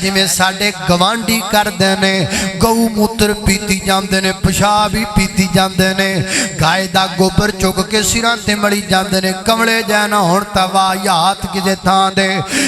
جویں ساڈے گوانڈی کردے نے گو موتر پیتی جاندے نے پیشاب بھی پیتی جاندے نے گائے دا گوبر چک کے سراں تے مڑی جاندے نے کملے جانا ہن تواہیات کسے تھاں دے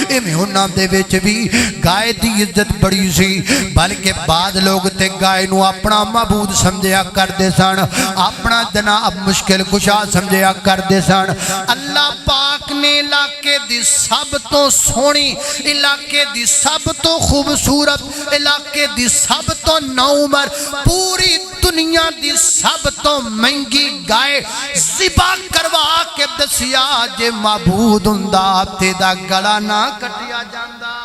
ایویں انہاں دے وچ بھی گائے دی عزت بڑی سی بلکہ بعض لوگ تے گائے نو اپنا معبود سمجھیا کردے سن اپنا جناب مشکل کشا سمجھیا کردے سن اللہ پاک نے علاقے دی سب تو سونی علاقے دی سب تو خوبصورت علاقے دی سب تو نوعمر پوری دنیا دی سب تو مہنگی گائے ذبح کروا کے دسیا جے معبود ہوندا تے دا گلا نہ کٹیا جاندا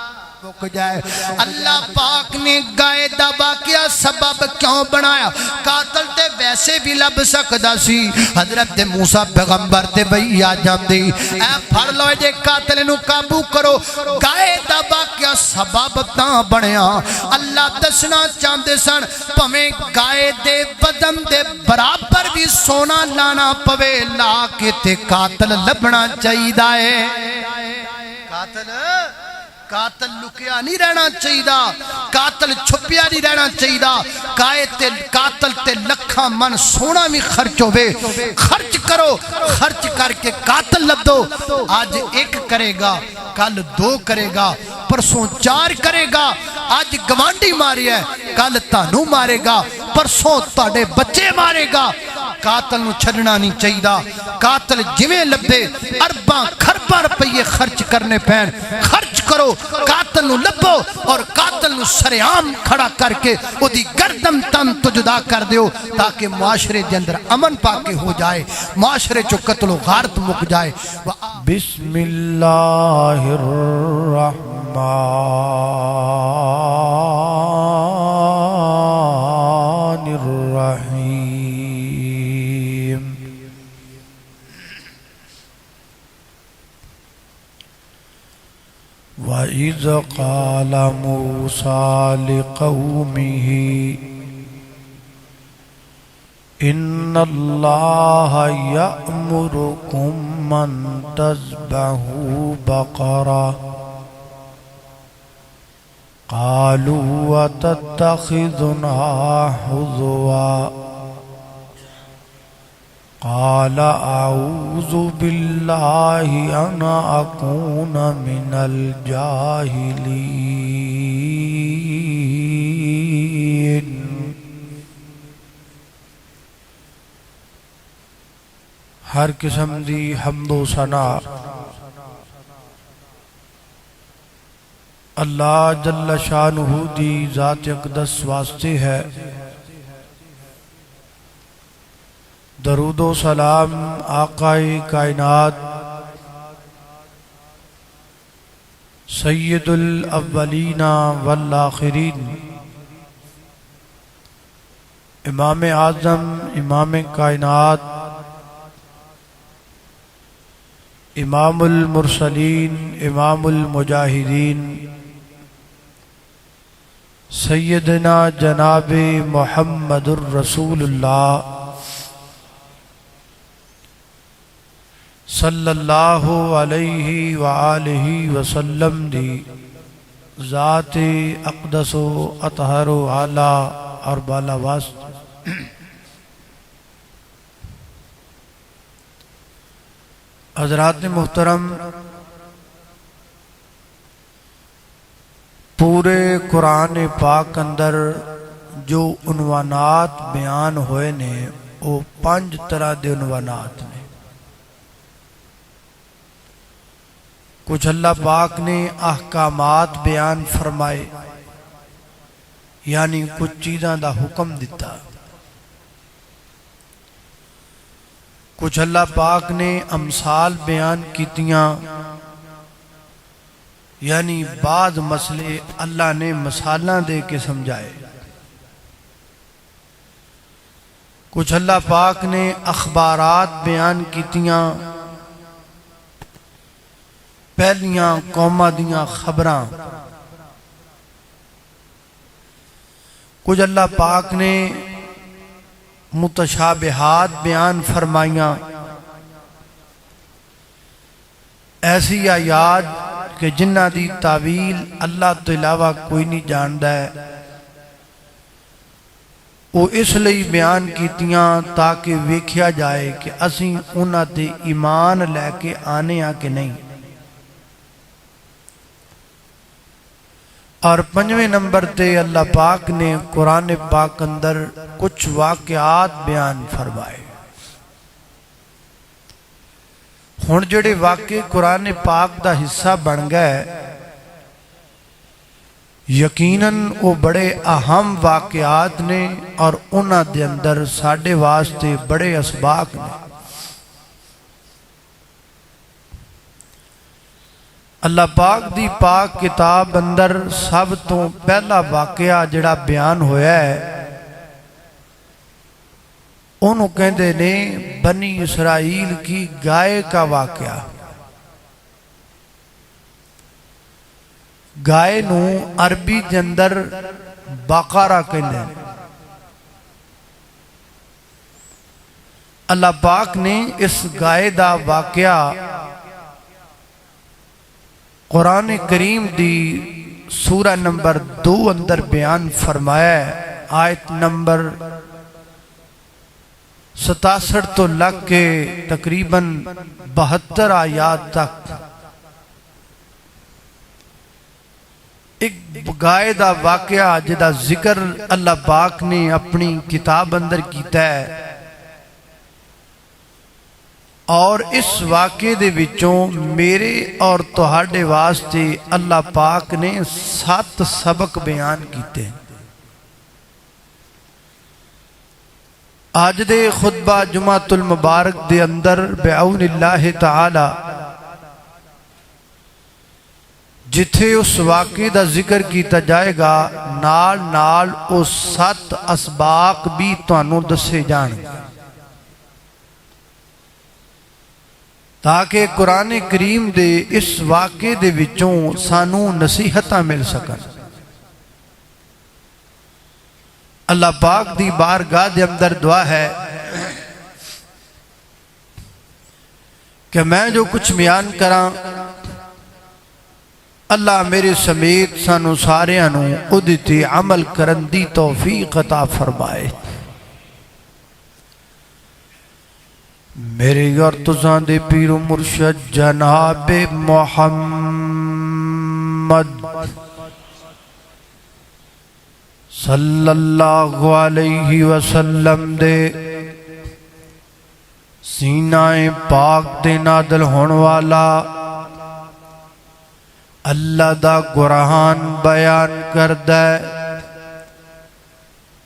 مک جائے اللہ پاک نے گائے دا واقعہ سبب کیوں بنایا قاتل تے ویسے بھی لب سکدا سی حضرت موسیٰ پیغمبر تے بھئی آ جاندی اے پھڑ لو جے قاتل نو قابو کرو گائے دا واقعہ سبب تاں بنیا اللہ دسنا چاندے سن پمیں گائے دے بدن دے برابر بھی سونا لانا پوے لا کے تے قاتل لبنا چاہیے دائے قاتل لکیا نہیں رہنا چاہیے قاتل چھپیا نہیں رہنا چاہیے قاتل تے لکھاں من سونا بھی خرچ ہوئے خرچ کرو خرچ کر کے قاتل لب دو آج ایک کرے گا کل دو کرے گا پرسوں چار کرے گا آج گوانڈی ماری ہے کل تانوں مارے گا پرسوں تاڑے بچے مارے گا قاتل نو چھڑنا نہیں چاہیے قاتل جویں لبے ارباں خرباں روپیے خرچ کرنے پین خرچ کرو قاتل نو لبو اور قاتل نو سرعام کھڑا کر کے او دی گردن تن تو جدا کر دیو تاکہ معاشرے دے اندر امن پاکے ہو جائے معاشرے چو قتل و غارت مک جائے بسم اللہ الرحمن الرحیم وَإِذْ قَالَ مُوسَى لِقَوْمِهِ إِنَّ اللَّهَ يَأْمُرُكُمْ أَن تَذْبَحُوا بَقَرَةً قَالُوا أَتَتَّخِذُنَا هُزُوًا قال اعوذ باللہ ان اکون من الجاہلین ہر قسم دی حمد و ثنا اللہ جل شانہ دی ذات اقدس واسطے ہے درود و سلام آقائے کائنات سید الاولین والآخرین امام اعظم امام کائنات امام المرسلین امام المجاہدین سیدنا جناب محمد الرسول اللہ صلی اللہ علیہ وآلہ وسلم دی ذات اقدس و اطہر و اعلیٰ اور بالا واسط حضرات محترم پورے قرآن پاک اندر جو عنوانات بیان ہوئے نے وہ 5 طرح دے عنوانات نے کچھ اللہ پاک نے احکامات بیان فرمائے یعنی کچھ چیزاں دا حکم دیتا کچھ اللہ پاک نے امثال بیان کیتیاں یعنی بعض مسئلے اللہ نے مثالاں دے کے سمجھائے کچھ اللہ پاک نے اخبارات بیان کیتیاں پہلیاں قوماں دیاں خبراں کچھ اللہ پاک نے متشابہات بیان فرمائیاں ایسی آیات کہ جنہ دی تعویل اللہ تو علاوہ کوئی نہیں جاندا ہے، وہ اس لئی بیان کیتیاں تاکہ ویکھیا جائے کہ اسیں انہاں تے ایمان لے کے آنے ہاں کہ نہیں۔ اور 5ویں نمبر تے اللہ پاک نے قرآن پاک اندر کچھ واقعات بیان فرمائے۔ ہن جڑے واقعے قرآن پاک دا حصہ بن گئے، یقیناً وہ بڑے اہم واقعات نے اور انہاں دے اندر ساڈے واسطے بڑے اسباق نے۔ اللہ پاک دی پاک کتاب اندر سب تو پہلا واقعہ جڑا بیان ہویا ہے انہوں کہندے نے بنی اسرائیل کی گائے کا واقعہ۔ گائے نو عربی دے اندر بقرہ کہندے ہیں۔ اللہ پاک نے اس گائے دا واقعہ قرآن کریم دی سورہ نمبر 2 اندر بیان فرمایا ہے، آیت نمبر 67 تو لگ کے تقریباً 72 آیات تک۔ ایک گائے دا واقعہ جدا ذکر اللہ پاک نے اپنی کتاب اندر کیتا ہے، اور اس واقعے دے وچوں میرے اور تہاڈے واسطے اللہ پاک نے 7 سبق بیان کیتے ہیں۔ آج دے خطبہ جمعۃ المبارک دے اندر بعون اللہ تعالی جتھے اس واقعے دا ذکر کیتا جائے گا، نال نال اس 7 اسباق بھی تانوں دسے جان، تاکہ قرآن کریم دے اس واقعے دے وچوں سانوں نصیحتاں مل سکن۔ اللہ پاک دی بارگاہ دے اندر دعا ہے کہ میں جو کچھ بیان کراں اللہ میرے سمیت سانوں ساریاں نوں اودے تے عمل کرن دی توفیق عطا فرمائے۔ میرے اور تساں دے پیر و مرشد جناب محمد صلی اللہ علیہ وسلم دے سینہ پاک تے نادل ہون والا اللہ دا قرآن بیان کردہ،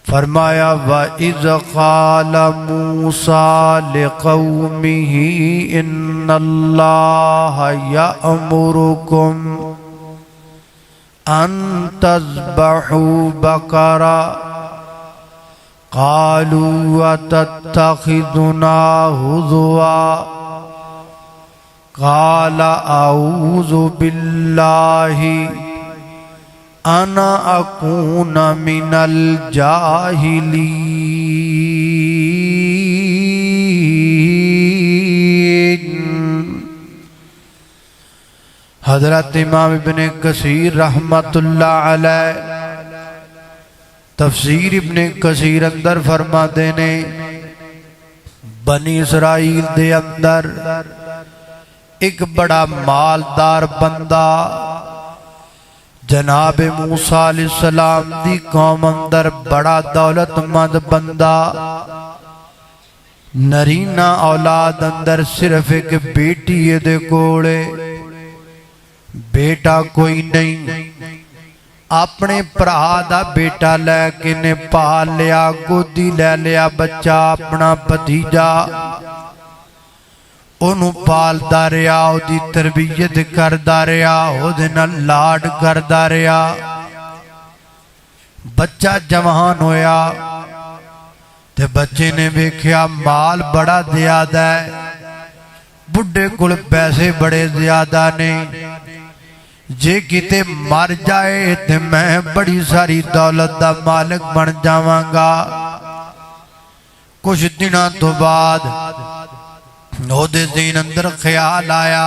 فرمایا وَإِذْ قَالَ مُوسَىٰ لِقَوْمِهِ إِنَّ اللَّهَ يَأْمُرُكُمْ أَن تَذْبَحُوا بَقَرَةً قَالُوا أَتَتَّخِذُنَا هُزُوًا قَالَ أَعُوذُ بِاللَّهِ انا اکون من الجاہلین۔ حضرت امام ابن کثیر رحمت اللہ علیہ تفسیر ابن کثیر اندر فرما دینے بنی اسرائیل دے اندر ایک بڑا مالدار بندہ جناب موسیٰ علیہ السلام دی قوم اندر بڑا دولت مند بندہ، نرینہ اولاد اندر صرف ایک بیٹی دے کولے، بیٹا کوئی نہیں، اپنے پرہا دا بیٹا لے کے نے پال لیا، گودی لے لیا بچہ اپنا بھتیجا، انہوں پالدا رہا، او دی تربیت کردا رہا، او دے نال لاڈ کردا رہا، بچہ جوان ہویا تے بچے نے ویکھیا مال بڑا زیادہ ہے، بڈھے کول پیسے بڑے زیادہ نے، جے کتے مر جائے تے میں بڑی ساری دولت دا مالک بن جاواں گا۔ کچھ دنوں تو بعد دے دین اندر خیال آیا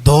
2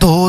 2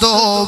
2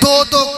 2-2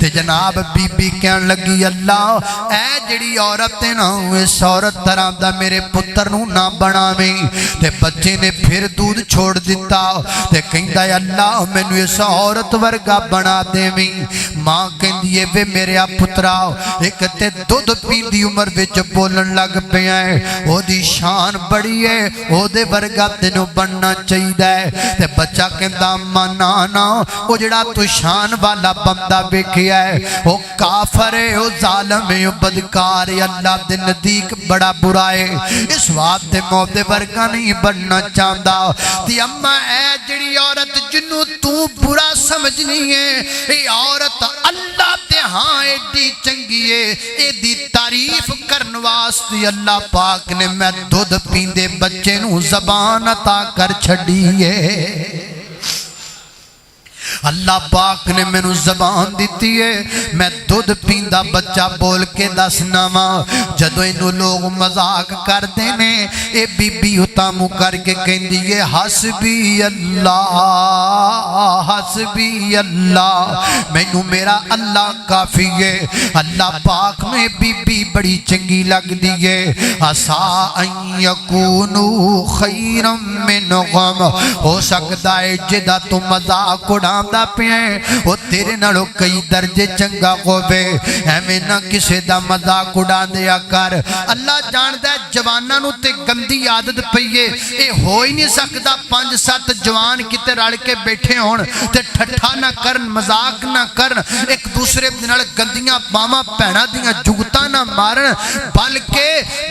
تے جناب بی بی کہن لگی اللہ اے جڑی عورت ہے نا اس عورت طرح دا میرے پتر نو نہ بناویں تے بچے نے پھر دودھ چھوڑ دیتا تے کہندا ہے اللہ مینوں اس عورت ورگا بنا دیویں ماں کہندی ہے وے میرے پترا ایک تے دودھ پین دی عمر وچ بولن لگ پیا ہے او دی شان بڑی ہے او دے ورگا تینوں بننا چاہیے تے بچہ کہندا مانا نا او جڑا تو شان والا بندہ ویکھیا ہے او کافر ہے او ظالم ہے او بدکار ہے اللہ دے نزدیک بڑا برا ہے اس واسطے میں دے ورگا نہیں بننا چاہندا تے اما اے جڑی عورت جنوں تو برا سمجھنی ہے اے عورت اللہ تے ہاں ایڈی چنگی ہے اے دی تعریف کرن واسطے اللہ پاک نے میں دودھ پیندے بچے نو زبان عطا کر چھڈی ہے اللہ پاک نے میں نو زبان دیتی ہے میں دودھ پیندا بچہ بول کے دسنا وا جدو انہوں لوگ مذاق کر دینے اے بی بی اتامو کر کے کہندی ہے حسبی اللہ حسبی اللہ میں نو میرا اللہ کافی ہے اللہ پاک میں بی بی بڑی چنگی لگ دیئے عسا ان یکونو خیرم من غم ہو سکتا ہے جدہ تو مذاق اڑا دا پہیں وہ تیرے نڑو کئی درجے چنگا ہوئے ایمیں نہ کسے دا مذاق اڑا دیا کر اللہ جاندہ ہے جوانہ نو تے گندی عادت پئیے اے ہو ہی نہیں سکتا 5-7 جوان کتے رڑ کے بیٹھے ہون تے ٹھٹھا نہ کرن مذاق نہ کرن ایک دوسرے نڑ گندیاں باما پہنا دیاں جگتا نہ مارن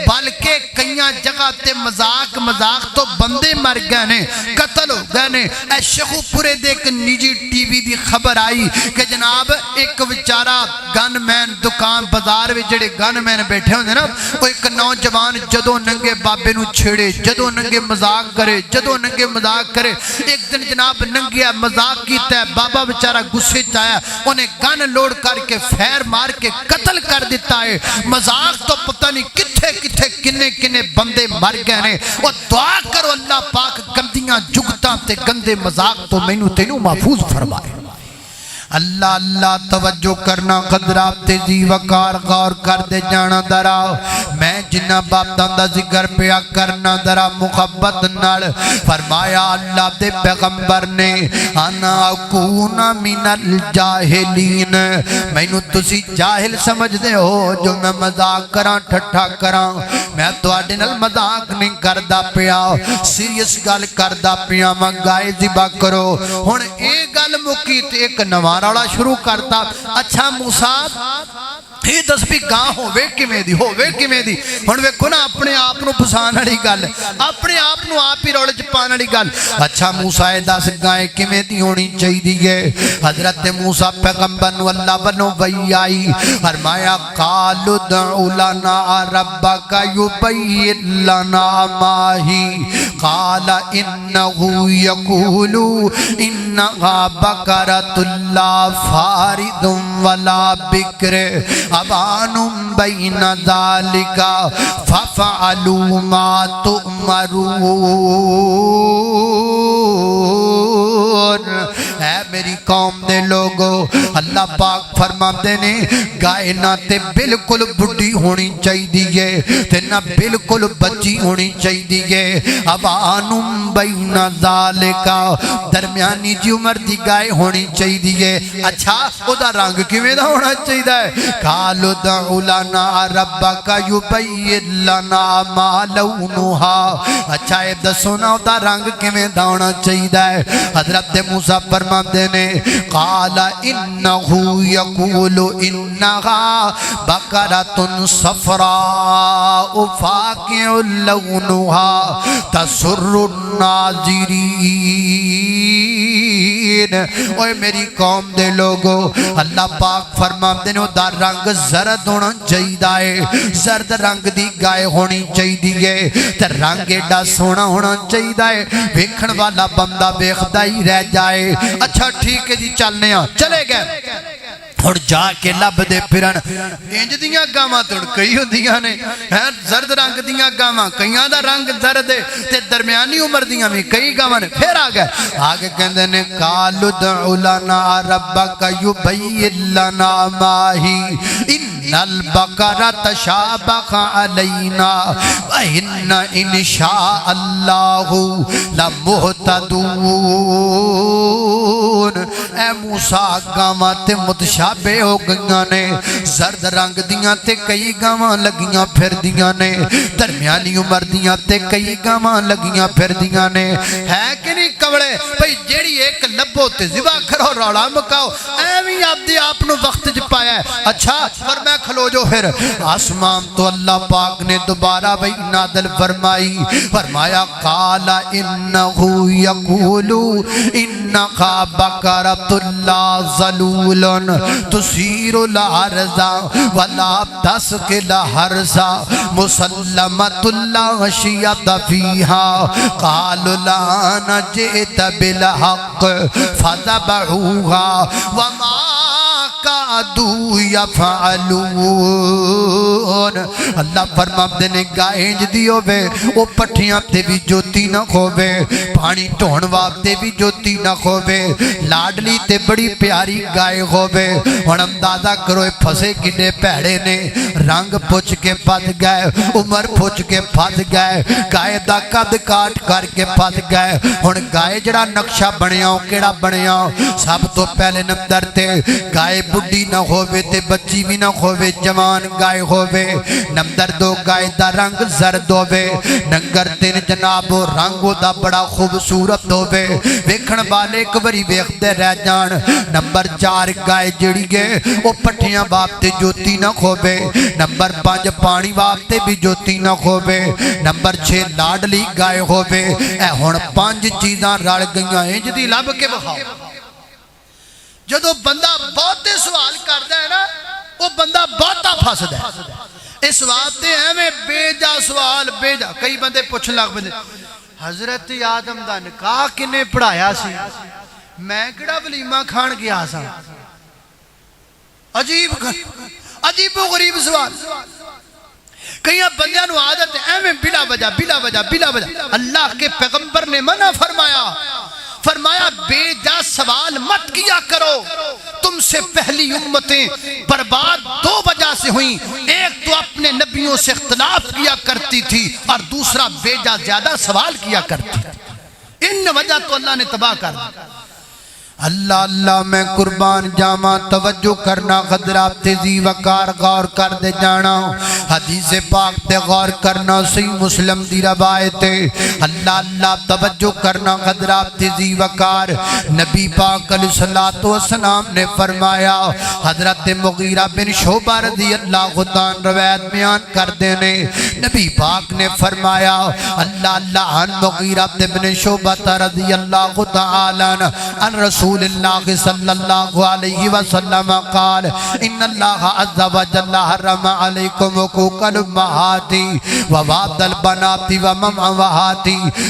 بلکہ کئیاں جگہ تے مذاق تو بندے مر گئے نے قتل ہو گئے نے اے شیخو پورے دیکھ نیجی ٹی وی دی خبر آئی کہ جناب ایک وچارہ گن مین دکان بازار وچ جڑے گن مین بیٹھے ہوندے نا وہ ایک نوجوان جدو ننگے بابے نو چھڑے جدو ننگے مذاق کرے ایک دن جناب ننگیا مذاق کیتا ہے بابا وچارہ غصے چایا انہیں گن لوڑ کر کے فیر مار کے قتل کر دیتا ہے مذاق تو پتہ نہیں کتھے کنے بندے مر گئے نے وہ دعا کرو اللہ پاک گندیاں جگتاں تے گندے مذاق تو مینوں تینوں محفوظ فرمائے اللہ اللہ توجہ کرنا قدرات تیزی وقار غور کر دے جانا درا میں جنہ باپ دندہ ذکر پیا کرنا درا محبت نال فرمایا اللہ دے پیغمبر نے انا اکون من الجاہلین میں نو تسی جاہل سمجھ دے ہو جو میں مذاق کراں ٹھٹھا کراں میں تو آڈے نل مذاق نہیں کردہ پیا سیریس گال کردہ پیا مگائے زبا کرو ہون ایک گال مکیت ایک نوارا شروع کرتا اچھا موسیٰ یہ دس بھی گاں ہووے کمیں دی ہن ویکھو نا اپنے آپ نو پسان والی گل اپنے آپ نو آپ ہی رول چ پان والی گل اچھا موسیٰ دس گائیں کمیں دی ہونی چاہیے حضرت موسیٰ پیغمبر نو اللہ بنو وحی آئی فرمایا قالوا ادع لنا ربک یبین لنا ما ہی قال انه یقول انها بقرۃ لا فارض ولا بکر ابان بین ذالک ففعلوا ما تؤمرون اے میری قوم دے لوگو اللہ پاک فرماتے نے گائے نہ تے بالکل بڑھی ہونی چاہیے تے نہ بالکل بچی ہونی چاہیے ابان بین ذالک درمیانی جی عمر دی گائے ہونی چاہیے اچھا او دا رنگ کیویں دا ہونا چاہیے قالوا ادع لنا ربک یبین لنا ما لونها اچھا اے دسو نا او دا رنگ کیویں دا ہونا چاہیے حضرت موسیٰ فرماتے نے قال انه یقول انها بقرۃ صفراء فاقع لونها تسر الناظرین اوے میری قوم دے لوگو اللہ پاک فرماتے نے دا رنگ زرد ہونا چاہیے زرد رنگ دی گائے ہونی چاہیے تے رنگ ایڈا سونا ہونا چاہیے ویکھن والا بندہ ویکھدا ہی رہ جائے اچھا ٹھیک ہے جی چلنے چلے گئے ہن جا کے لبدے پھرن انج دیاں گاواں تڑ کئی ہوندیاں نے ہیں زرد رنگ دیاں گاواں کئیاں دا رنگ زرد ہے تے درمیانی عمر دیاں بھی کئی گاواں نے پھر آ گئے آگے کہندے نے قالوا ادع لنا ربک یبین لنا ما ہی ان البقرہ تشابہ علینا وان انشاء اللہ لمہتدون اے موسیٰ گاواں تے متشابہ ہو گئیاں نے زرد رنگ دیاں تے کئی گاواں لگیاں پھر دیاں نے درمیانی عمر دیاں تے کئی گاواں لگیاں پھر دیاں نے ہے کہ نہیں کمڑے بھئی جیڑی ایک لبو تے ذبح کرو روڑا مکاؤ ایویں آپ دے آپ نو وقت ج پایا ہے اچھا فرمایا کھلو جو پھر آسمان تو اللہ پاک نے دوبارہ بھئی نادل فرمائی فرمایا قال انہو یقولو انکا بکرت اللہ ظلول تثیر الارض ولا تسقي الحرث مسلمۃ اللہ شیعت فیہا قالوا لا جئت بالحق فذبحوها وما کادوا یفعلون اللہ فرماتے نے گائے انج دی ہووے او پٹھیاں تے بھی جوتی نہ کھووے پانی ٹھون واسطے بھی جوتی نہ کھووے لاڈلی تے بڑی پیاری گائے ہووے ہن اندازہ کرو پھسے کڈے پیڑے نے رنگ پوچھ کے پھس گئے عمر پوچھ کے پھس گئے گائے دا قد کاٹ کر کے پھس گئے ہن گائے جڑا نقشہ بنیا کیڑا بنیا سب تو پہلے نمبر تے گائے بڈی نہ ہووے تے بچی بھی نہ ہووے جوان گائے ہووے نمبر دو گائے دا رنگ زرد ہووے نمبر تین جناب رنگ دا بڑا خوبصورت ہووے ویکھن والے ایک باری ویکھدے رہ جان نمبر چار گائے جڑی گے او پٹھیاں واسطے جوتی نہ کھووے نمبر پانچ پانی واسطے بھی جوتی نہ کھووے نمبر چھ لاڈلی گائے ہووے اے ہن پانچ چیزاں رل گئیاں انج دی لب کے بخاؤ جدو بندہ بہتے سوال کردا ہے نا وہ بندہ بہتا پھسدا ہے اس واسطے ایویں بے جا سوال بے جا کئی بندے پوچھن لگ پے حضرت آدم دا نکاح کنے پڑھایا سی میں کیڑا ولیمہ کھان گیا سا عجیب و غریب سوال کئی بندیاں نو عادت ہے ایویں بلا وجہ اللہ کے پیغمبر نے منع فرمایا بے جا سوال مت کیا کرو تم سے پہلی امتیں برباد دو وجہ سے ہوئیں ایک تو اپنے نبیوں سے اختلاف کیا کرتی تھی اور دوسرا بے جا زیادہ سوال کیا کرتی تھی ان وجہ تو اللہ نے تباہ کر دی اللہ اللہ میں قربان جاما توجہ کرنا خضرات تیزی وقار غور کر دے جانا حدیث پاک تے غور کرنا صحیح مسلم دی روایت اللہ اللہ توجہ کرنا خضرات تیزی وقار نبی پاک علیہ السلام نے فرمایا حضرت مغیرہ بن شعبہ رضی اللہ عنہ روایت بیان کر دینے نبی پاک نے فرمایا اللہ اللہ عن مغیرہ بن شعبہ رضی اللہ تعالی عن رسول اللہ صلی اللہ علیہ وسلم قال ان اللہ عز و جل حرم علیکم حقوق الامہات ووعد البنات ومموہات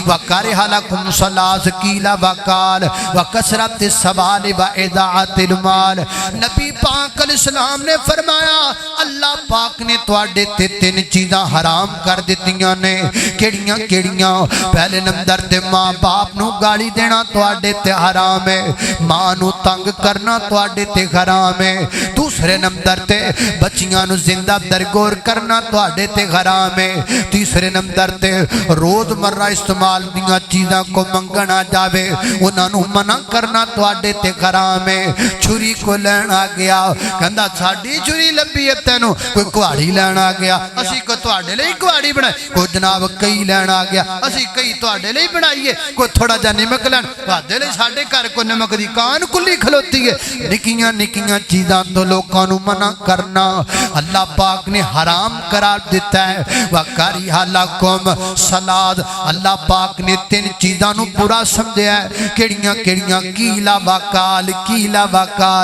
وکرہ لکم ثلاث قیل وقال وکثرت السوال واضاعت المال نبی پاک علیہ السلام نے فرمایا اللہ پاک نے تواڈے تے تین چیزاں حرام کر دتیاں نے کیڑیاں کیڑیاں پہلے نمبر تے ماں باپ نو گالی دینا تواڈے تے حرام ہے ماں نو تنگ کرنا تواڈے تے حرام ہے دوسرے نمبر تے بچیاں نو زندہ درگور کرنا تواڈے تے حرام ہے تیسرے نمبر تے روز مرہ استعمال دیاں چیزاں کو منگنا جاوے انہاں نو منع کرنا تواڈے تے حرام ہے چھری کو لینا گیا کہندا ساڈی چھری لبھی ہے تینوں کوئی کواڑی لینا گیا اسی کو تواڈے لئی کواڑی بنائی کوئی جناب کئی لینا گیا اسی کئی تواڈے لئی بنائیے کوئی تھوڑا جا نمک لین تواڈے لئی ساڈے گھر کو نمک دی کان کلی کھلوتی ہے نکیاں نکیاں چیزاں تو لوگوں نو منع کرنا اللہ پاک نے حرام قرار دیتا ہے وَقَرِحَ لَكُمْ صَلَاد اللہ پاک نے تین چیزاں نو برا سمجھیا ہے کیڑیاں کیڑیاں کیلا وکال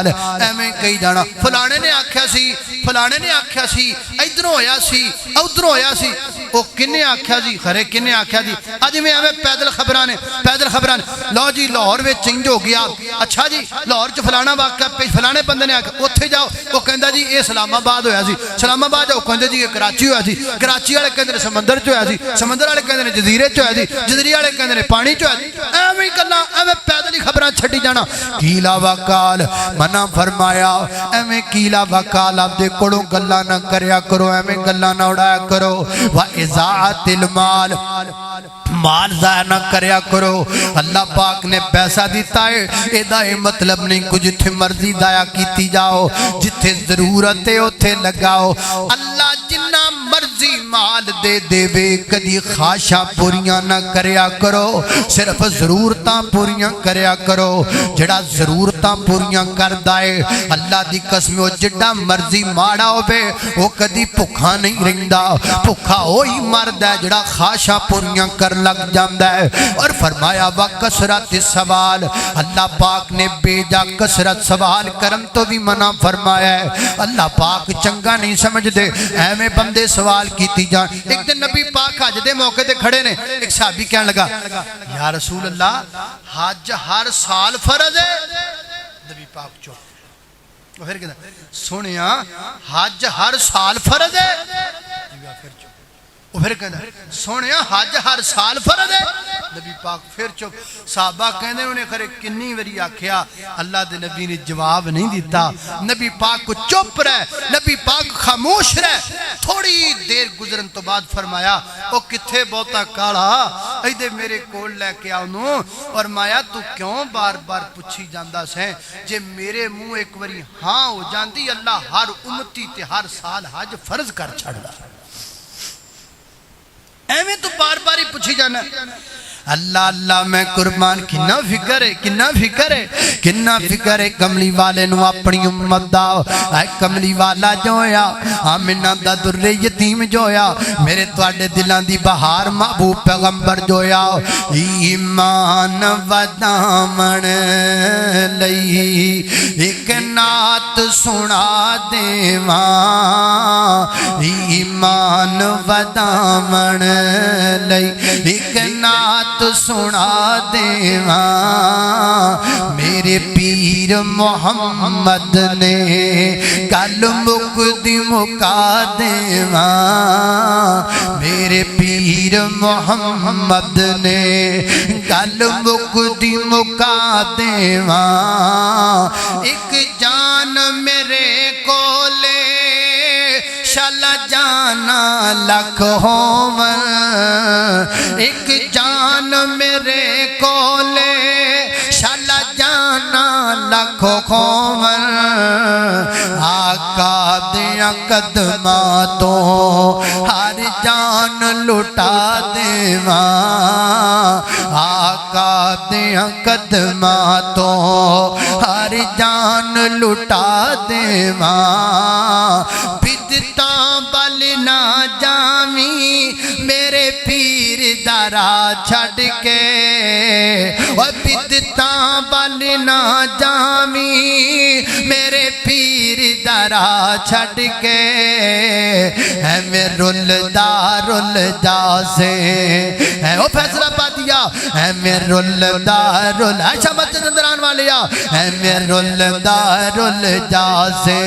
ایویں کئی جانا فلانے نے آکھیا سی ادھروں ہویا سی وہ کنے آکھیا جی خرے کنے آکھیا جی اج میں ایویں پیدل خبراں نے لو جی لاہور وچ چینج ہو گیا اچھا جی لاہور چ فلانا واقعہ پیش فلانے بندے نے آکھیا اوتھے جاؤ وہ کہندا جی اے اسلام آباد ہویا سی اسلام آباد جاؤ کہندے جی اے کراچی ہویا سی کراچی والے کہندے نے سمندر چ ہویا سی سمندر والے کہندے نے جزیرے چ ہویا سی جزیرے والے کہندے نے پانی چ ہویا سی ایویں گلاں ایویں پیدل ہی خبراں چھڈی جانا کیلا وکال منع فرمایا ایویں کیلا وکال آپ دے کولوں گلاں نہ کریا کرو ایویں گلاں نہ اڑایا کرو وا اضاعت المال مال ضائع نہ کریا کرو اللہ پاک نے پیسہ دیتا ہے ایدہ مطلب نہیں کچھ جتھے مرضی ضائع کیتی جاؤ جتھے ضرورت ہے اتھے لگاؤ اللہ جنہ مرضی مال دے دے وے کدی خواہشاں پوریاں نہ کریا کرو صرف ضرورتاں پوریاں کریا کرو جڑا ضرورتاں پوریاں کردا ہے اللہ دی قسم او جڑا مرضی ماڑا ہوے او کدی بھکھا نہیں رہندا بھکھا وہی مرد ہے جڑا خواہشاں پوریاں کر لگ جاندا ہے اور فرمایا وا کثرت سوال اللہ پاک نے بیجا کثرت سوال کرم تو بھی منع فرمایا ہے اللہ پاک چنگا نہیں سمجھ دے ایویں بندے سوال کیتی جان ایک دن نبی پاک حج دے موقع تے کھڑے نے ایک صحابی کہنے لگا یا رسول اللہ حج ہر سال فرض ہے نبی پاک چپ وہ پھر کہتا سنیا حج ہر سال فرض ہے وہ پھر کہتا سنیا حج ہر سال فرض ہے نبی پاک پھر چپ صحابہ کہنے انہیں کرے کنی وری آکھیا اللہ دے نبی نے جواب نہیں دیتا نبی پاک کو چپ رہے نبی پاک خاموش رہے تھوڑی دیر گزرن تو بعد فرمایا او کتھے بہتا کالا ایدے میرے کول لے کے آنو اور مایا تو کیوں بار بار پوچھی جاندہ سے جے میرے منہ ایک وری ہاں ہو جاندی اللہ ہر امتی تے ہر سال حج فرض کر چھڑ دا ایویں تو بار بار ہی پوچھی جانا اللہ اللہ میں قربان کنا فکر ہے کنا فکر ہے کملی والے نو اپنی امت دا اے کملی والا جویا آمنہ دا در یتیم جویا میرے تواڈے دلاں دی بہار محبوب پیغمبر جویا ایمان ودامن لئی ایک نعت سنا دیواں ایمان ودامن لئی ایک نعت سنا دیواں میرے پیر محمد نے گل مکدی مکا دیواں میرے پیر محمد نے گل مکدی مکا دیواں ایک جان میرے کو لے شالا جانا لکھ ہومن ایک جان میرے کو لے شالا جانا لکھ ہومن آقا دیاں قدماں تو ہر جان لٹا دیواں آقا دیاں قدماں تو ہر جان لٹا دیواں بدتاں بل نہ جامی میرے پیر دارا چھڑ کے اور بدتاں بل نہ جامی میرے پیر دارا چھڑ کے اے میں رل جا سے اے او فیصلہ پا دیا اے میں رل عائشہ مسجد اندران والیا اے میں رل جا سے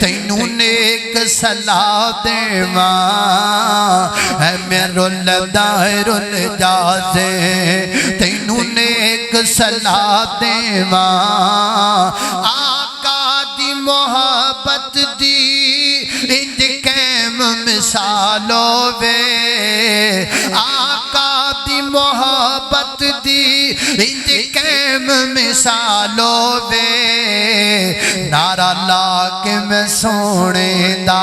تینوں نیک صلاح دیواں اے میں رل جا سے تینوں نیک صلاح دیواں آقا دی محبت دی انج قیم مثالو وے آقا دی محبت دی انج قیم مثالو وے نعرہ لا کے میں سونے دا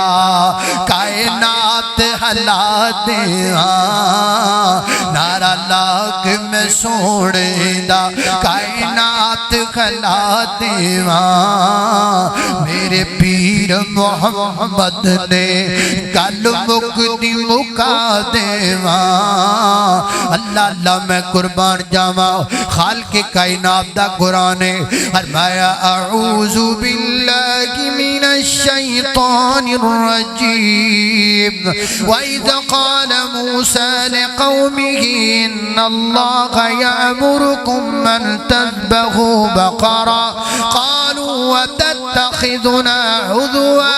کائنات ہلا دیواں نعرہ لا کے میں سونے دا کائنات ہلا دیواں میرے پیر محمد نے گل مکدی مکا دیواں اللہ اللہ میں قربان جاواں خالق کائنات دا قرآن ہے فرمایا اعوذ باللہ من الشیطان الرجیم وَإِذْ قَالَ موسى لقومه إن الله يأمركم أن تذبحوا بقرة قالوا وتتخذنا هزوا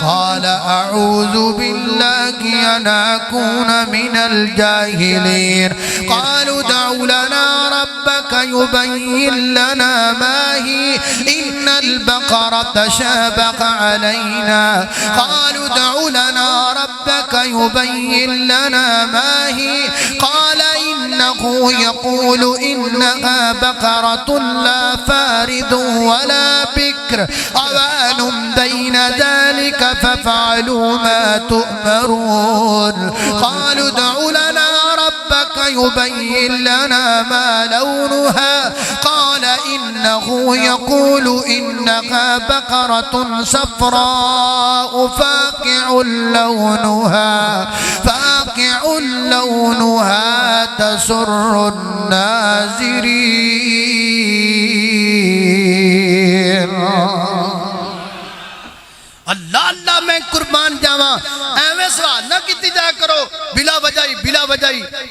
قال أعوذ بالله أن أكون من الجاهلين قالوا ادع لنا ربك يبين لنا ما هي إن البقرة تشابه علينا قالوا ادع لنا ربك يبين لنا ما هي قال إنه يقول إنها بقرة لا فارض ولا بكر أوان بين ذلك ففعلوا ما تؤمرون قالوا ادع لنا ربك يبين لنا ما لونها قال إنه يقول إنها بقرة صفراء فاقع لونها تسر الناظرين اللہ اللہ میں قربان جاواں ایویں سوال نہ کیتی جا کرو بلا وجہ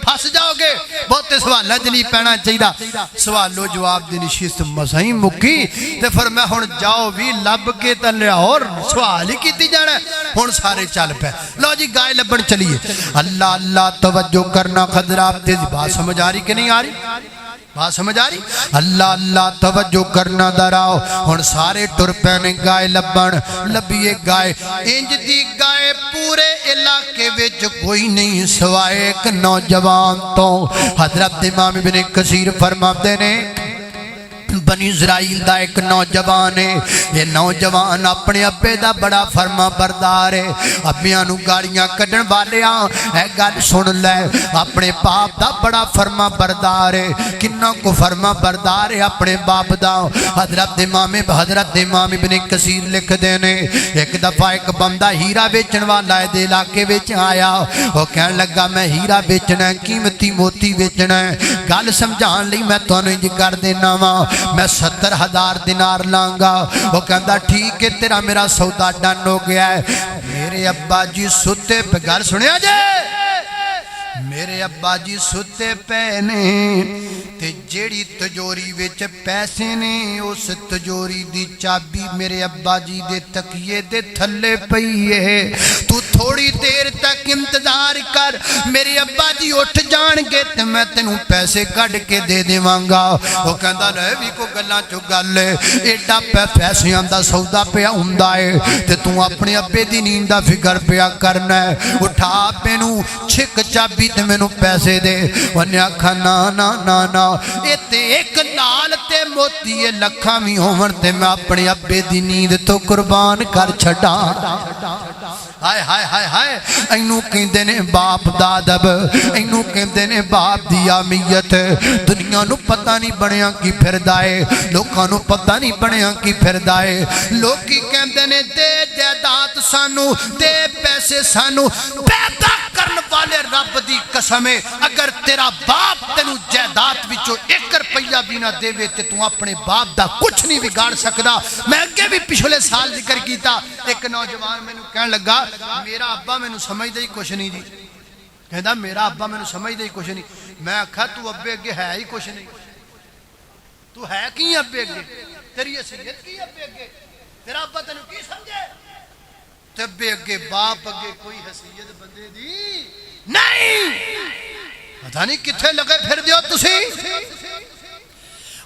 پھس جاؤ گے بہتے سوال جلی پینا چاہیے سوالو جواب دی نشست مسائیں مکی تے فرمایا ہن جاؤ بھی لب کے تے لاہور سوال ہی کیتی جانا ہن سارے چل پے لو جی گائے لبن چلیے اللہ اللہ توجہ کرنا خضرات تے بات سمجھ آ رہی کہ نہیں آ رہی بات سمجھ آ رہی اللہ اللہ توجہ کرنا دراؤ ہن سارے ٹر پینے گائے لبن لبیے گائے انج دی گائے پورے علاقے وچ کوئی نہیں سوائے ایک نوجوان تو حضرت امام ابن کثیر فرماتے نے بنی اسرائیل دا ایک نوجوان ہے یہ نوجوان اپنے ابے دا بڑا فرما بردار ہے ابیاں نو گاڑیاں کڈن والیاں اے گل سن لے اپنے باپ دا بڑا فرما بردار ہے کنا کو فرما بردار ہے اپنے باپ دا حضرت امام ابن کثیر لکھ دینے ایک دفعہ ایک بندہ ہیرا بیچن والا ہے دے علاقے وچ آیا وہ کہن لگا میں ہیرا بیچنا ہے قیمتی موتی بیچنا ہے گل سمجھان لئی میں تانوں انج کر دینا وا میں 70,000 دینار لانگا وہ کہندا ٹھیک ہے تیرا میرا سودا ڈن ہو گیا ہے میرے ابا جی ستے پہ گھر سنیا جے میرے ابا جی ستے پے نے تے جیڑی تجوری وچ پیسے نے اس تجوری دی چابی میرے ابا جی دے تکیے دے تھلے پئی ہے تو تھوڑی دیر تک انتظار کر میرے ابا جی اٹھ جان گے تے میں تینوں پیسے کڈ کے دے دیواں گا وہ کہندا لے وی کو گلاں چوں گل ہے ایڈا پیسیاں دا سودا پیا ہوندا ہے تے تو اپنے ابے دی نیند دا فکر پیا کرنا ہے اٹھا پینوں چھک چابی تے مینوں پیسے دے انہیں آکھا نا نا نا نا تے ایک لال تے موتی لکھاں بھی ہون تے میں اپنے ابے دی نیند تو قربان کر چھڈا ہائے ہائے ہائے ہائے اینوں کہندے نے باپ دا ادب اینوں کہندے نے باپ دی اہمیت دنیا نو پتہ نہیں بنیا کی پھردا ہے لوکاں نو پتہ نہیں بنیا کی پھردا ہے لوکی کہندے نے دے جائیداد سانو دے پیسے سانو پیدا کرن والے رب دی قسم ہے اگر تیرا باپ تینوں جائیداد وچوں 1 روپیہ بھی نہ دے تے تو اپنے باپ دا کچھ نہیں بگاڑ سکدا میں اگے بھی پچھلے سال ذکر کیتا ایک نوجوان مینوں کہن لگا میرا ابا مینوں سمجھدا ہی کچھ نہیں جی کہندا میرا ابا مینوں سمجھدا ہی کچھ نہیں میں آکھا تو ابے اگے ہے ہی کچھ نہیں تو ہے کی ابے اگے تیری حیثیت کی ابے اگے تیرا ابا تینوں کی سمجھے تے ابے اگے باپ اگے کوئی حیثیت بندے دی نہیں پتہ نہیں کتھے لگے پھر دیو تسی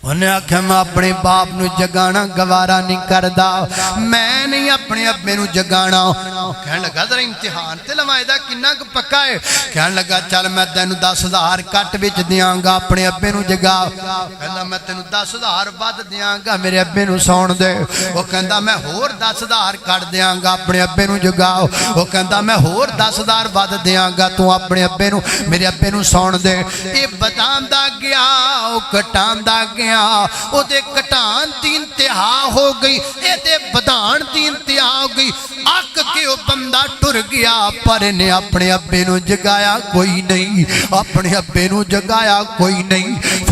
انہیں آکھا میں اپنے باپ نو جگانا گوارا نہیں کردا میں نہیں اپنے ابے نو جگانا کہنے لگا ذرا امتحان تے لمائدہ کنہ پکا ہے کہنے لگا چل میں تینو 10,000 کٹ وچ دیاں گا اپنے ابے نو جگا کہندا میں تینو 10,000 ود دیاں گا میرے ابے نو سون دے وہ کہندا میں ہور 10,000 کٹ دیاں گا اپنے ابے نو جگا وہ کہندا میں ہور 10,000 ود دیاں گا تو اپنے ابے نو میرے ابے نو سون دے اے بتان دا گیا او کٹان دا گیا او دے کٹان دی انتہا ہو گئی اے دے بدان دی انتہا ہو گئی آکھ کے او بندہ ٹر گیا پر نے اپنے ابے نو جگایا کوئی نہیں اپنے ابے نو جگایا کوئی نہیں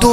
2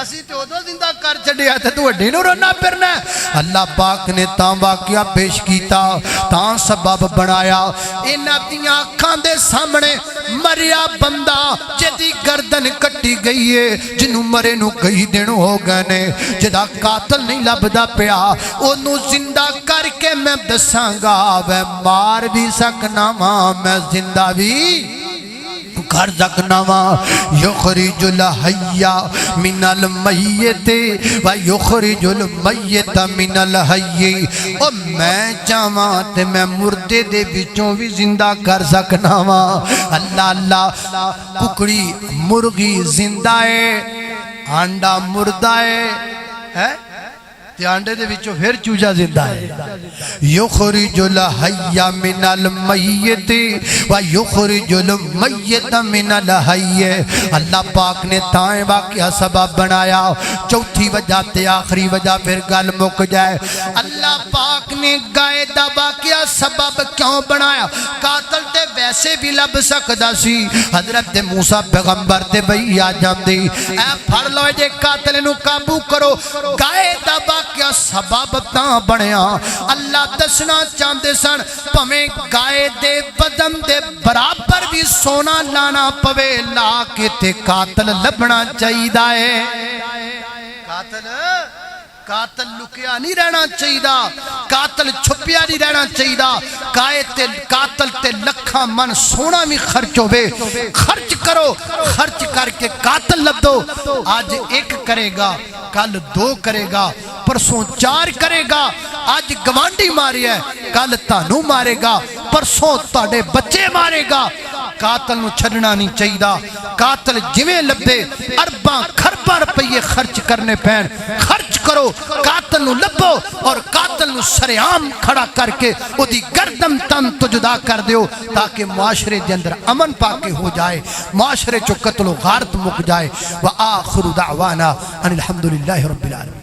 اسی تے ادو زندہ کر چھڈیا تے تو وڈی نو رونا پھرنا ہے۔ اللہ پاک نے تاں واقعہ پیش کیتا، تاں سبب بنایا، انہاں دیاں اکھاں دے سامنے مریا بندہ جدی گردن کٹی گئی ہے، جنوں مرے نو کئی دن ہو گئے نے، جدا قاتل نہیں لبدا پیا، اونوں زندہ کر کے میں دساں گا، میں مار بھی سکنا وا، میں زندہ بھی کر سکنا وا۔ یخرج الحی من المیت و یخرج المیت من الحی، او میں چاہواں تے میں مردے دے وچوں بھی زندہ کر سکنا وا۔ اللہ اللہ، ککڑی مرغی زندہ ہے، آنڈا مردہ ہے، تے آنڈے دے وچوں پھر چوجا زندہ ہے۔ یخرج الحی من المیت و یخرج المیت من الحی، اللہ پاک نے تائیں واقعہ سبب بنایا۔ چوتھی وجہ تے آخری وجہ پھر گل مک جائے، اللہ پاک نے گائے دا واقعہ سبب کیوں بنایا؟ قاتل تے ویسے بھی لب سکدا سی، حضرت موسیٰ پیغمبر تے بھئی آ جاندی، اے پھڑ لو جے قاتل نو قابو کرو۔ گائے دا واقعہ سبب تاں بنیا، اللہ دسنا چاہندے سن پمیں گائے دے بدن دے برابر بھی سونا لانا پوے، لا کے تے قاتل لبنا چاہیدا ہے۔ قاتل لکیا نہیں رہنا چاہیدا، قاتل چھپیا نہیں رہنا چاہیدا۔ قاتل تے لکھاں من سونا بھی خرچ ہوئے، خرچ کرو، خرچ کر کے قاتل لب دو۔ آج ایک کرے گا، کل دو کرے گا، پرسوں چار کرے گا۔ آج گوانڈی ماری ہے، کل تانوں مارے گا، پرسوں تاڑے بچے مارے گا۔ قاتل نو چھڑنا نہیں چاہیدا۔ قاتل جویں لبے ارباں خرباں روپیے خرچ کرنے پین، خرچ کرو، قاتل نو لبو اور قاتل نو سریعام کھڑا کر کے او دی گردن تن تو جدا کر دیو، تاکہ معاشرے دے اندر امن پاکے ہو جائے، معاشرے چو قتل و غارت مک جائے۔ وآخر دعوانا ان الحمدللہ رب العالمین۔